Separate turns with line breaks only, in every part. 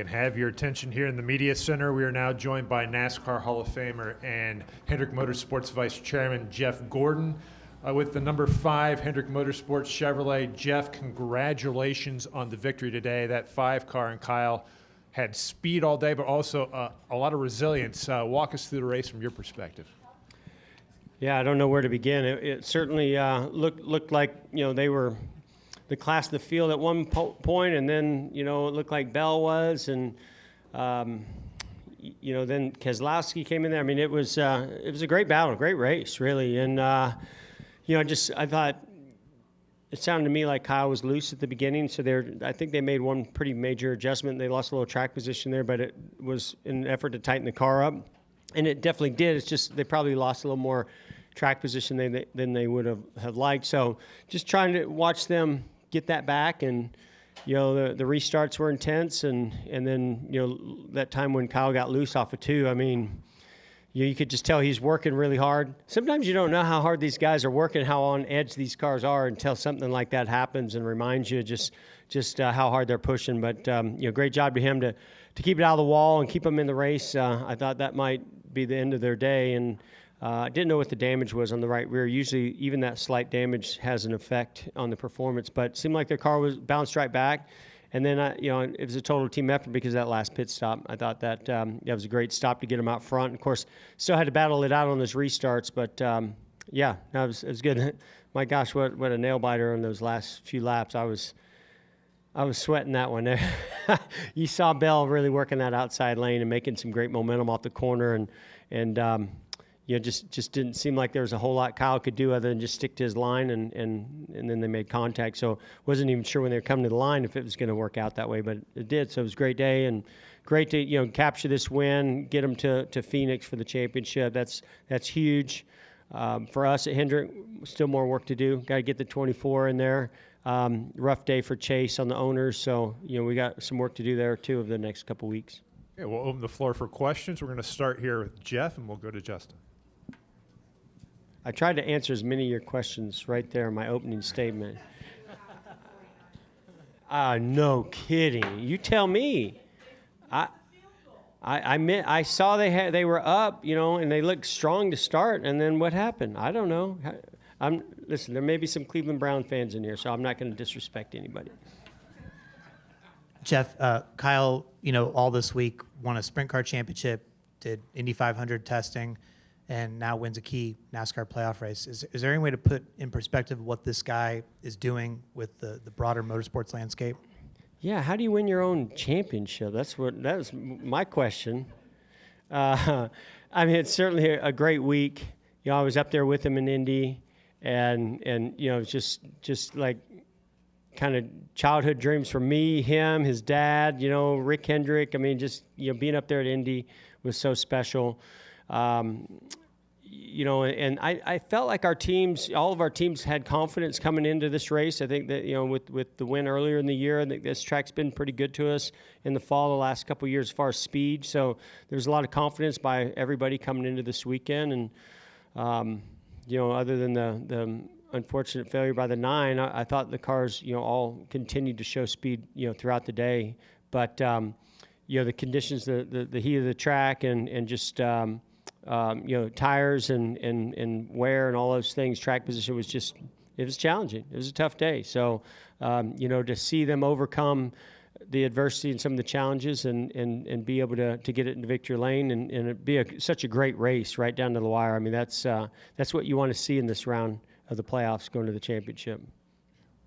And have your attention here in the Media Center. We are now joined by NASCAR Hall of Famer and Hendrick Motorsports Vice Chairman Jeff Gordon with the number 5 Hendrick Motorsports Chevrolet. Jeff, congratulations on the victory today. That 5 car, and Kyle had speed all day, but also a lot of resilience. Walk us through the race from your perspective.
Yeah, I don't know where to begin. It certainly looked like, they were the class of the field at one point, and then, it looked like Bell was, and, then Keselowski came in there. I mean, it was a great battle, great race, really. And, I thought it sounded to me like Kyle was loose at the beginning, so I think they made one pretty major adjustment. They lost a little track position there, but it was in an effort to tighten the car up, and it definitely did. It's just they probably lost a little more track position than they would have liked. So just trying to watch them get that back, and the restarts were intense, and then that time when Kyle got loose off of 2, I mean, you could just tell he's working really hard. Sometimes you don't know how hard these guys are working, how on edge these cars are, until something like that happens and reminds you just how hard they're pushing. But great job to him to keep it out of the wall and keep them in the race. I thought that might be the end of their day, and didn't know what the damage was on the right rear. Usually even that slight damage has an effect on the performance, but it seemed like their car was bounced right back. And then, it was a total team effort because of that last pit stop. I thought that was a great stop to get them out front. Of course, still had to battle it out on those restarts, but it was good. My gosh, what a nail biter on those last few laps. I was sweating that one. You saw Bell really working that outside lane and making some great momentum off the corner, and just didn't seem like there was a whole lot Kyle could do other than just stick to his line, and then they made contact. So wasn't even sure when they were coming to the line if it was going to work out that way, but it did. So it was a great day, and great to capture this win, get them to Phoenix for the championship. That's huge for us at Hendrick. Still more work to do. Got to get the 24 in there. Rough day for Chase on the owners, so we got some work to do there too over the next couple weeks.
Yeah, we'll open the floor for questions. We're going to start here with Jeff, and we'll go to Justin.
I tried to answer as many of your questions right there in my opening statement. No kidding. You tell me. I saw they were up, and they looked strong to start, and then what happened? I don't know. Listen, there may be some Cleveland Brown fans in here, so I'm not going to disrespect anybody.
Jeff, Kyle, all this week won a sprint car championship, did Indy 500 testing, and now wins a key NASCAR playoff race. Is there any way to put in perspective what this guy is doing with the broader motorsports landscape?
Yeah, how do you win your own championship? That was my question. It's certainly a great week. I was up there with him in Indy, and just like kind of childhood dreams for me, him, his dad, Rick Hendrick. Being up there at Indy was so special. And I felt like all of our teams had confidence coming into this race. I think that, with the win earlier in the year, I think this track's been pretty good to us in the fall the last couple of years as far as speed. So there's a lot of confidence by everybody coming into this weekend. And, other than the unfortunate failure by the 9, I thought the cars, all continued to show speed, throughout the day. But, the conditions, the heat of the track and just, tires and wear and all those things, track position it was challenging. It was a tough day. So, to see them overcome the adversity and some of the challenges and be able to get it into victory lane and it be such a great race right down to the wire. That's what you want to see in this round of the playoffs going to the championship.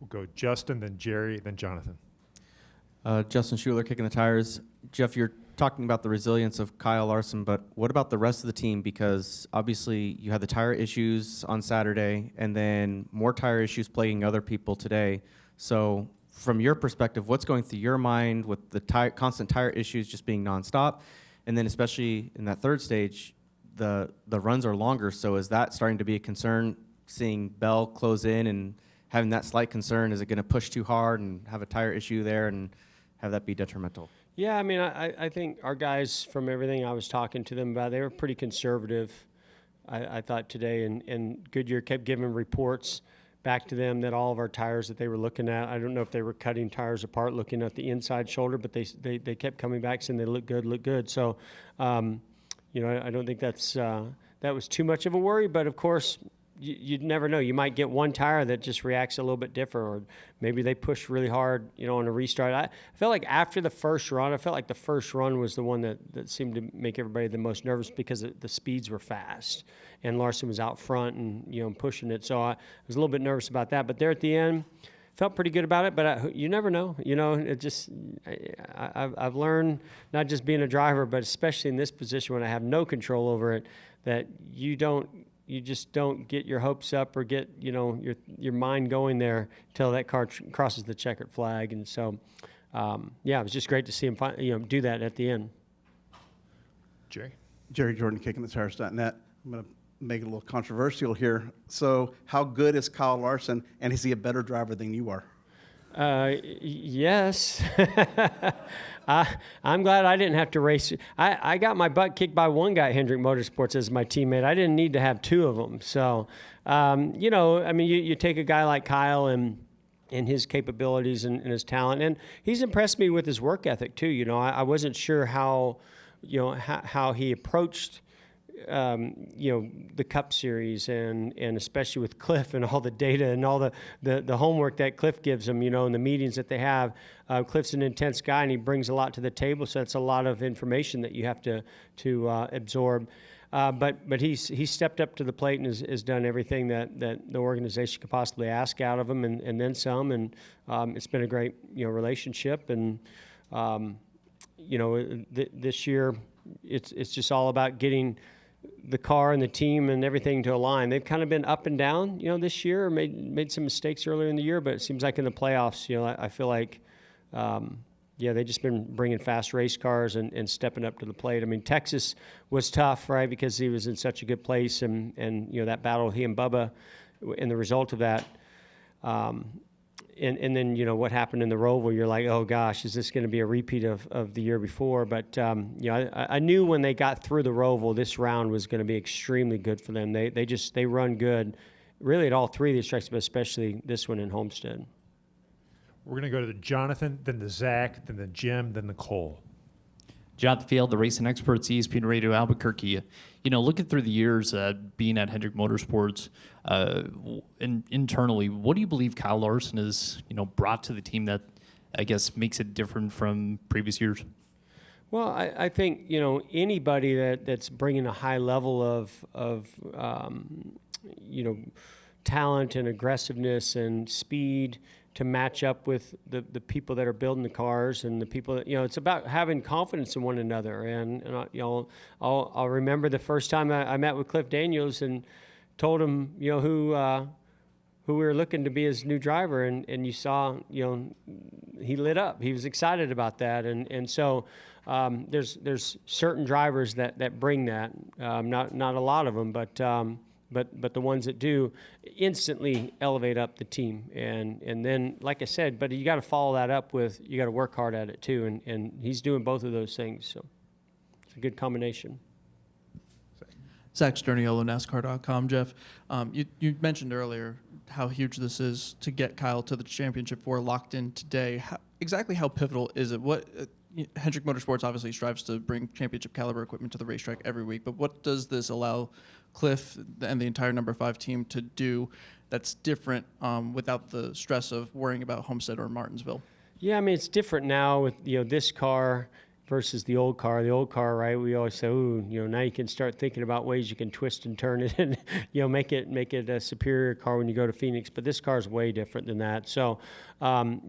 We'll go Justin, then Jerry, then Jonathan.
Justin Schuler kicking the tires. Jeff, you're talking about the resilience of Kyle Larson, but what about the rest of the team? Because obviously you had the tire issues on Saturday and then more tire issues plaguing other people today. So from your perspective, what's going through your mind with the constant tire issues just being nonstop? And then especially in that third stage, the runs are longer. So is that starting to be a concern, seeing Bell close in and having that slight concern? Is it going to push too hard and have a tire issue there and have that be detrimental?
Yeah, I think our guys, from everything I was talking to them about, they were pretty conservative, I thought, today. And Goodyear kept giving reports back to them that all of our tires that they were looking at, I don't know if they were cutting tires apart, looking at the inside shoulder, but they kept coming back saying they look good. So, you know, I don't think that was too much of a worry, but of course, you'd never know. You might get one tire that just reacts a little bit different, or maybe they push really hard, you know, on a restart. I felt like after the first run, the first run was the one that seemed to make everybody the most nervous because the speeds were fast, and Larson was out front and, you know, pushing it. So I was a little bit nervous about that. But there at the end, felt pretty good about it. But you never know. You know, it just I've learned, not just being a driver, but especially in this position when I have no control over it, that you just don't get your hopes up or get, you know, your mind going there until that car crosses the checkered flag. And so, yeah, it was just great to see him do that at the end.
Jerry Jordan, kickingthetires.net. I'm going to make it a little controversial here. So how good is Kyle Larson, and is he a better driver than you are?
Yes. I'm glad I didn't have to race. I got my butt kicked by one guy at Hendrick Motorsports as my teammate. I didn't need to have two of them. So, you know, I mean, you take a guy like Kyle and his capabilities and his talent, and he's impressed me with his work ethic too. You know, I wasn't sure how he approached the Cup Series and especially with Cliff and all the data and all the homework that Cliff gives him, you know, and the meetings that they have. Cliff's an intense guy and he brings a lot to the table, so that's a lot of information that you have to absorb. But he's stepped up to the plate and has done everything that the organization could possibly ask out of him and then some. And it's been a great, you know, relationship. And you know, this year it's just all about getting the car and the team and everything to align. They've kind of been up and down, you know, this year. Made some mistakes earlier in the year, but it seems like in the playoffs, you know, I feel like, they've just been bringing fast race cars and stepping up to the plate. I mean, Texas was tough, right, because he was in such a good place, and you know, that battle, he and Bubba, and the result of that. And then, you know, what happened in the Roval, you're like, oh gosh, is this going to be a repeat of the year before? But, you know, I knew when they got through the Roval, this round was going to be extremely good for them. They run good, really at all three of these tracks, but especially this one in Homestead.
We're going to go to the Jonathan, then the Zach, then the Jim, then the Cole.
Jonathan Field, the racing experts, ESPN Radio Albuquerque. You know, looking through the years being at Hendrick Motorsports, internally, what do you believe Kyle Larson has, you know, brought to the team that, I guess, makes it different from previous years?
Well, I think, you know, anybody that's bringing a high level of you know, talent and aggressiveness and speed to match up with the people that are building the cars and the people that, you know, it's about having confidence in one another. And you know, I'll remember the first time I met with Cliff Daniels and told him, you know, who we were looking to be his new driver, and you saw, you know, he lit up. He was excited about that, and so there's certain drivers that bring that. Not a lot of them, but the ones that do instantly elevate up the team. And then, like I said, but you got to follow that up with, you got to work hard at it too. And he's doing both of those things. So it's a good combination.
Zach Sterniolo, NASCAR.com. Jeff, you mentioned earlier how huge this is to get Kyle to the championship four locked in today. Exactly how pivotal is it? What Hendrick Motorsports obviously strives to bring championship caliber equipment to the racetrack every week, but what does this allow Cliff and the entire number 5 team to do that's different without the stress of worrying about Homestead or Martinsville? Yeah,
I mean, it's different now with, you know, this car versus the old car. The old car, right, we always say, ooh, you know, now you can start thinking about ways you can twist and turn it and, you know, make it a superior car when you go to Phoenix. But this car is way different than that. So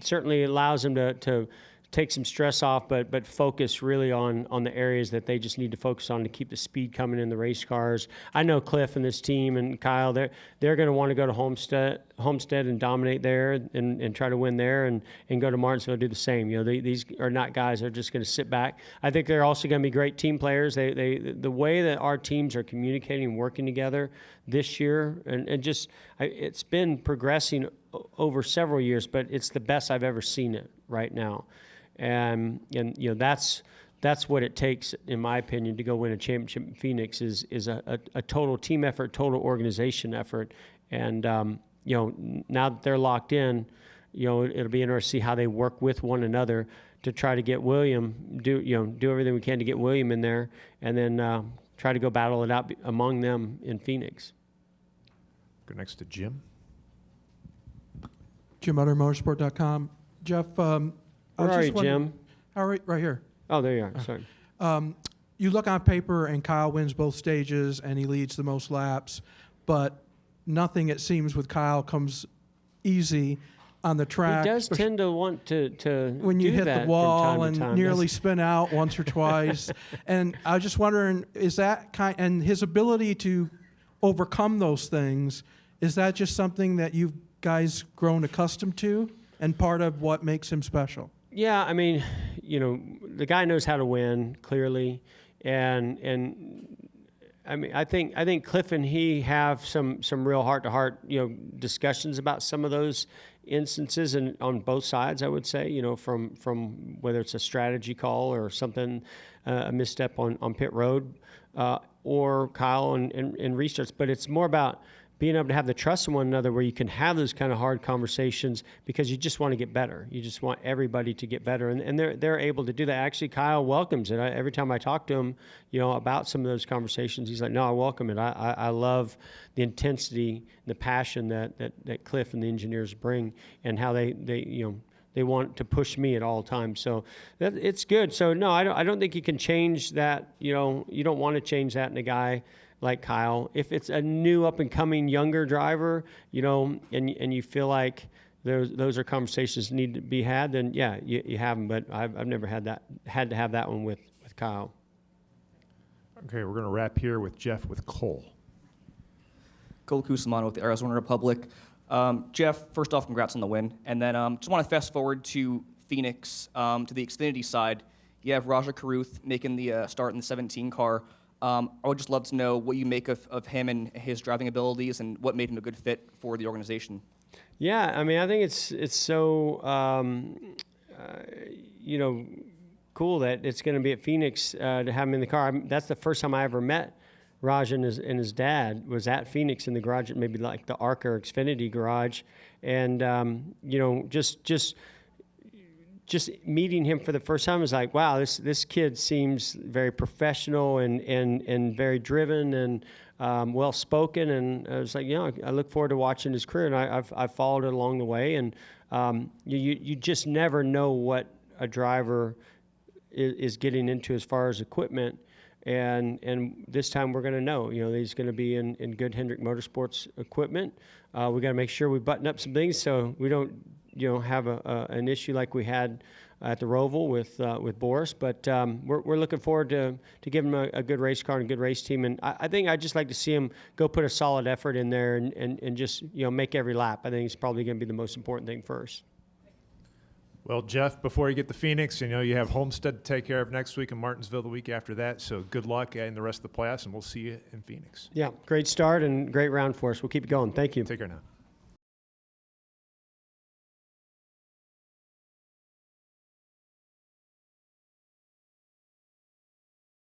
certainly it allows them to take some stress off, but focus really on the areas that they just need to focus on to keep the speed coming in the race cars. I know Cliff and this team and Kyle, they're going to want to go to Homestead and dominate there and try to win there, and go to Martinsville and do the same. You know, these are not guys that are just going to sit back. I think they're also going to be great team players. The way that our teams are communicating and working together this year, and just it's been progressing over several years, but it's the best I've ever seen it right now. And you know, that's what it takes, in my opinion, to go win a championship in Phoenix is a total team effort, total organization effort. And now that they're locked in, it'll be interesting to see how they work with one another to try to get William, do everything we can to get William in there, and then try to go battle it out among them in Phoenix.
Go next to Jim.
Jim Utter, motorsport.com. Jeff, I was
Where are
just
you,
wondering-
Jim?
All right, right here.
Oh, there you are. Sorry.
You look on paper, and Kyle wins both stages, and he leads the most laps, but nothing, it seems, with Kyle comes easy on the track.
He does
especially
tend to want to
when you
do
hit
that
the
from
wall
time to
and
time.
nearly
That's-
spin out once or twice. And I was just wondering, is that and his ability to overcome those things, is that just something that you guys grown accustomed to and part of what makes him special?
Yeah, I mean, the guy knows how to win clearly, and I mean, I think Cliff and he have some real heart-to-heart discussions about some of those instances, and on both sides, I would say, from whether it's a strategy call or something, a misstep on pit road, or Kyle and restarts. But it's more about being able to have the trust in one another where you can have those kind of hard conversations because you just want to get better. You just want everybody to get better. And they're able to do that. Actually, Kyle welcomes it. Every time I talk to him, about some of those conversations, he's like, no, I welcome it. I love the intensity, the passion that Cliff and the engineers bring, and how they want to push me at all times. So it's good. So no, I don't think you can change that. You don't want to change that in a guy like Kyle. If it's a new up-and-coming younger driver, and you feel like those are conversations that need to be had, then yeah, you have them. But I've never had to have that one with Kyle.
Okay, we're going to wrap here with Jeff with Cole.
Cole Cusimano with the Arizona Republic. Jeff, first off, congrats on the win. And then just want to fast forward to Phoenix, to the Xfinity side. You have Raja Karuth making the start in the 17 car. I would just love to know what you make of him and his driving abilities and what made him a good fit for the organization.
Yeah, I mean, I think it's so cool that it's going to be at Phoenix to have him in the car. That's the first time I ever met Raj and his dad was at Phoenix in the garage, maybe like the ARCA or Xfinity garage, and just meeting him for the first time was like, wow, this kid seems very professional and very driven and well spoken, and I was like, I look forward to watching his career, and I've followed it along the way, and you just never know what a driver is getting into as far as equipment, and this time we're going to know, he's going to be in good Hendrick Motorsports equipment. We got to make sure we button up some things so we don't have an issue like we had at the Roval with Boris, but we're looking forward to giving him a good race car and a good race team, and I think I'd just like to see him go put a solid effort in there and just make every lap. I think it's probably going to be the most important thing first.
Well, Jeff, before you get to Phoenix, you have Homestead to take care of next week and Martinsville the week after that, so good luck in the rest of the playoffs, and we'll see you in Phoenix.
Yeah, great start and great round for us. We'll keep it going. Thank you.
Take care now.